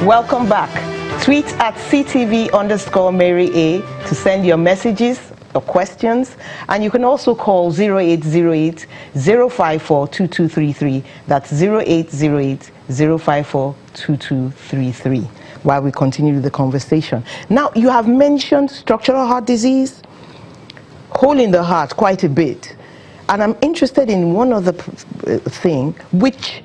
Welcome back. Tweet at CTV_Mary A to send your messages or questions, and you can also call 0808 054 2233. That's 0808 054 2233 while we continue the conversation. Now, you have mentioned structural heart disease, hole in the heart quite a bit, and I'm interested in one other thing which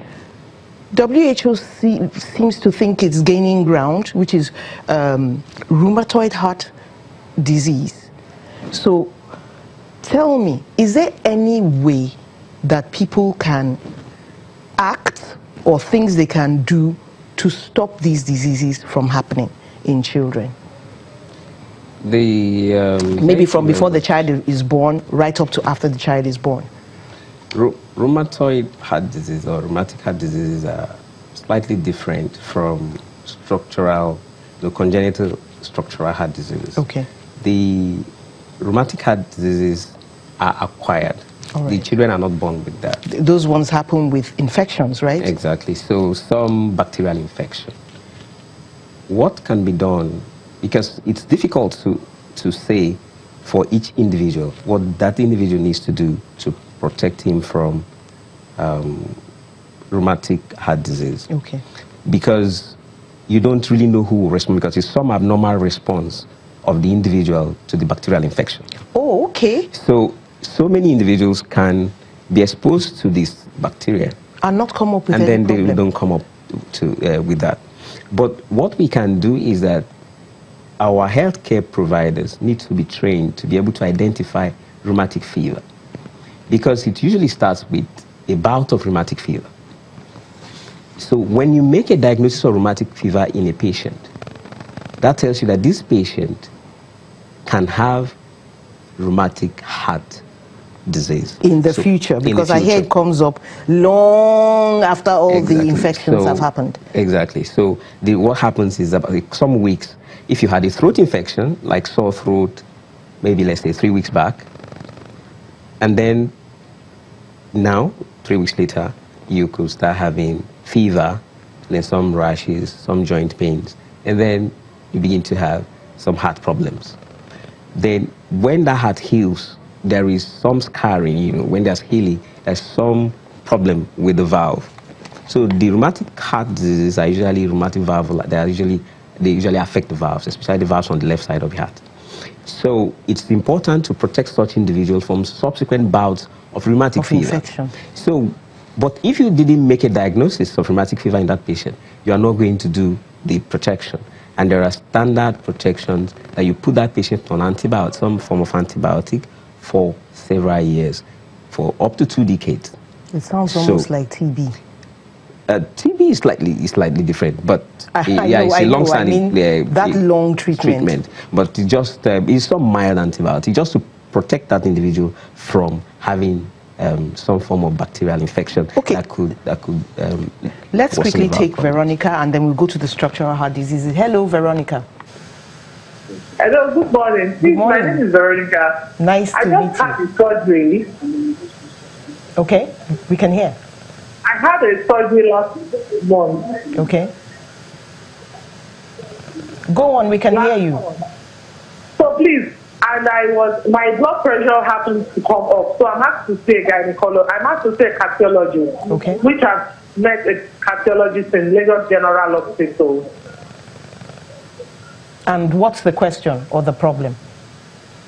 WHO seems to think it's gaining ground, which is rheumatoid heart disease. So tell me, is there any way that people can act or things they can do to stop these diseases from happening in children? Maybe from before the child is born right up to after the child is born. Rheumatoid heart disease or rheumatic heart diseases are slightly different from congenital structural heart diseases. Okay. The rheumatic heart diseases are acquired. Right. The children are not born with that. Those ones happen with infections, right? Exactly. So some bacterial infection. What can be done, because it's difficult to say for each individual what that individual needs to do to protect him from rheumatic heart disease. Okay. Because you don't really know who will respond, because it's some abnormal response of the individual to the bacterial infection. Oh, okay. So many individuals can be exposed to this bacteria and not come up with any problem. And then they don't come up with that. But what we can do is that our healthcare providers need to be trained to be able to identify rheumatic fever, because it usually starts with a bout of rheumatic fever. So when you make a diagnosis of rheumatic fever in a patient, that tells you that this patient can have rheumatic heart disease in the future, because I hear it comes up long after all the infections have happened. Exactly. So what happens is that some weeks, if you had a throat infection, like sore throat, maybe let's say 3 weeks back, and then now, 3 weeks later, you could start having fever, then some rashes, some joint pains, and then you begin to have some heart problems. Then when that heart heals, there is some scarring, when there's healing, there's some problem with the valve. So the rheumatic heart diseases are usually rheumatic valvular. They usually affect the valves, especially the valves on the left side of the heart. So it's important to protect such individuals from subsequent bouts of rheumatic fever. Infection. So, but if you didn't make a diagnosis of rheumatic fever in that patient, you are not going to do the protection. And there are standard protections that you put that patient on antibiotic, some form of antibiotic, for several years, for up to 2 decades. It sounds almost like TB. TB is slightly different, but it's a long-standing long treatment. But it's some mild antibiotic just to protect that individual from having some form of bacterial infection. Okay. that could Let's quickly take Veronica, and then we'll go to the structural heart diseases. Hello, Veronica. Hello, good morning. Good morning. My name is Veronica. Nice to meet you. I just had a surgery. Okay, we can hear. I had a surgery last month. Okay. Go on, we can hear you. So please, my blood pressure happens to come up, so I'm asked to see a gynecologist. I'm asked to see a cardiologist, okay, which I've met a cardiologist in Lagos General Hospital. And what's the question or the problem?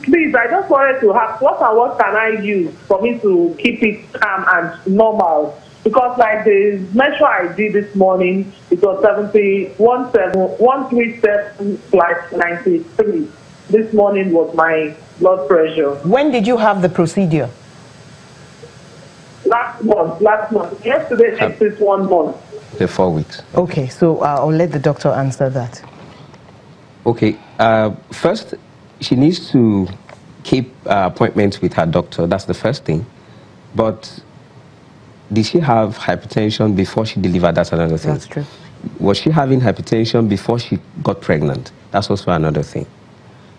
Please, I just wanted to ask, what can I use for me to keep it calm and normal? Because like the measure I did this morning, it was 137/93. This morning was my blood pressure. When did you have the procedure? Last month. Yesterday makes it 1 month. 4 weeks. Okay, so I'll let the doctor answer that. Okay, first, she needs to keep appointments with her doctor. That's the first thing. But did she have hypertension before she delivered? That's another thing. That's true. Was she having hypertension before she got pregnant? That's also another thing.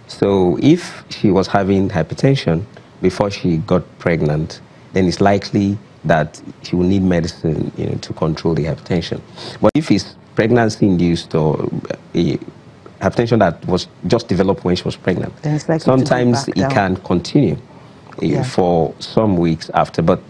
So if she was having hypertension before she got pregnant, then it's likely that she will need medicine, to control the hypertension. But if it's pregnancy-induced or hypertension that was just developed when she was pregnant, then it's likely sometimes to go back it down. can continue for some weeks after. But